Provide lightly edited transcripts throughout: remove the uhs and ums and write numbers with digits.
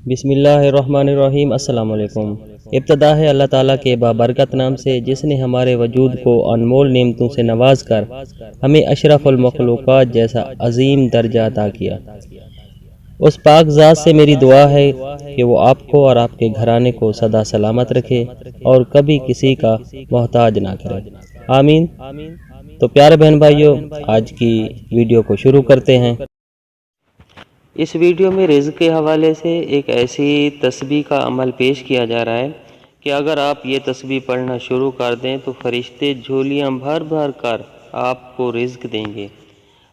بسم اللہ الرحمن الرحیم۔ السلام علیکم۔ ابتدا ہے اللہ تعالیٰ کے بابرکت نام سے جس نے ہمارے وجود کو انمول نعمتوں سے نواز کر ہمیں اشرف المخلوقات جیسا عظیم درجہ عطا کیا۔ اس پاک ذات سے میری دعا ہے کہ وہ آپ کو اور آپ کے گھرانے کو سدا سلامت رکھے اور کبھی کسی کا محتاج نہ کرے، آمین۔ تو پیارے بہن بھائیوں، آج کی ویڈیو کو شروع کرتے ہیں۔ اس ویڈیو میں رزق کے حوالے سے ایک ایسی تسبیح کا عمل پیش کیا جا رہا ہے کہ اگر آپ یہ تسبیح پڑھنا شروع کر دیں تو فرشتے جھولیاں بھر بھر کر آپ کو رزق دیں گے۔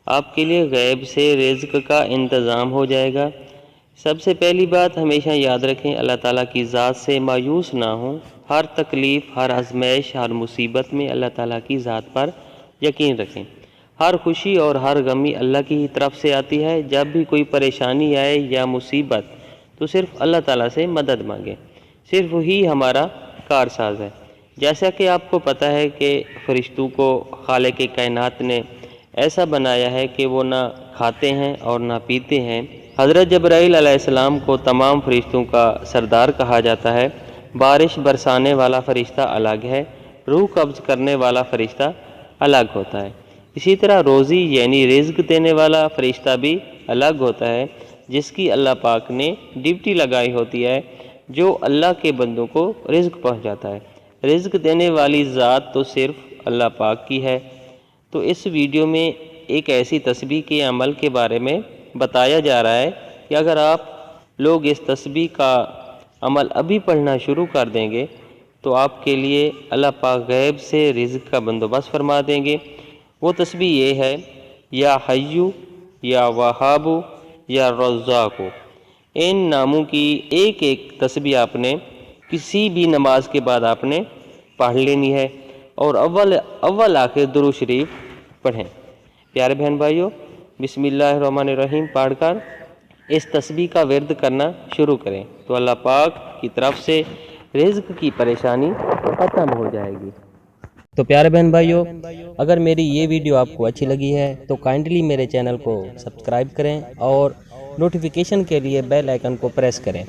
آپ کے لیے غیب سے رزق کا انتظام ہو جائے گا۔ سب سے پہلی بات ہمیشہ یاد رکھیں، اللہ تعالیٰ کی ذات سے مایوس نہ ہوں۔ ہر تکلیف، ہر آزمائش، ہر مصیبت میں اللہ تعالیٰ کی ذات پر یقین رکھیں۔ ہر خوشی اور ہر غمی اللہ کی ہی طرف سے آتی ہے۔ جب بھی کوئی پریشانی آئے یا مصیبت تو صرف اللہ تعالیٰ سے مدد مانگیں، صرف وہی ہمارا کارساز ہے۔ جیسا کہ آپ کو پتہ ہے کہ فرشتوں کو خالق کائنات نے ایسا بنایا ہے کہ وہ نہ کھاتے ہیں اور نہ پیتے ہیں۔ حضرت جبرائیل علیہ السلام کو تمام فرشتوں کا سردار کہا جاتا ہے۔ بارش برسانے والا فرشتہ الگ ہے، روح قبض کرنے والا فرشتہ الگ ہوتا ہے۔ اسی طرح روزی یعنی رزق دینے والا فرشتہ بھی الگ ہوتا ہے، جس کی اللہ پاک نے ڈیوٹی لگائی ہوتی ہے، جو اللہ کے بندوں کو رزق پہنچاتا ہے۔ رزق دینے والی ذات تو صرف اللہ پاک کی ہے۔ تو اس ویڈیو میں ایک ایسی تسبیح کے عمل کے بارے میں بتایا جا رہا ہے کہ اگر آپ لوگ اس تسبیح کا عمل ابھی پڑھنا شروع کر دیں گے تو آپ کے لیے اللہ پاک غیب سے رزق کا بندوبست فرما دیں گے۔ وہ تسبیح یہ ہے، یا حیو، یا وہاب، یا رزاق۔ ان ناموں کی ایک ایک تسبیح آپ نے کسی بھی نماز کے بعد آپ نے پڑھ لینی ہے اور اول آخر درود شریف پڑھیں۔ پیارے بہن بھائیوں، بسم اللہ الرحمن الرحیم پڑھ کر اس تسبیح کا ورد کرنا شروع کریں تو اللہ پاک کی طرف سے رزق کی پریشانی ختم ہو جائے گی۔ تو پیارے بہن بھائیوں، اگر میری یہ ویڈیو آپ کو اچھی لگی ہے تو کائنڈلی میرے چینل کو سبسکرائب کریں اور نوٹیفیکیشن کے لیے بیل آئیکن کو پریس کریں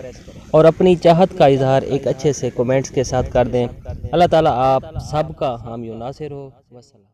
اور اپنی چاہت کا اظہار ایک اچھے سے کومنٹس کے ساتھ کر دیں۔ اللہ تعالیٰ آپ سب کا حامی و ناصر ہو۔ والسلام۔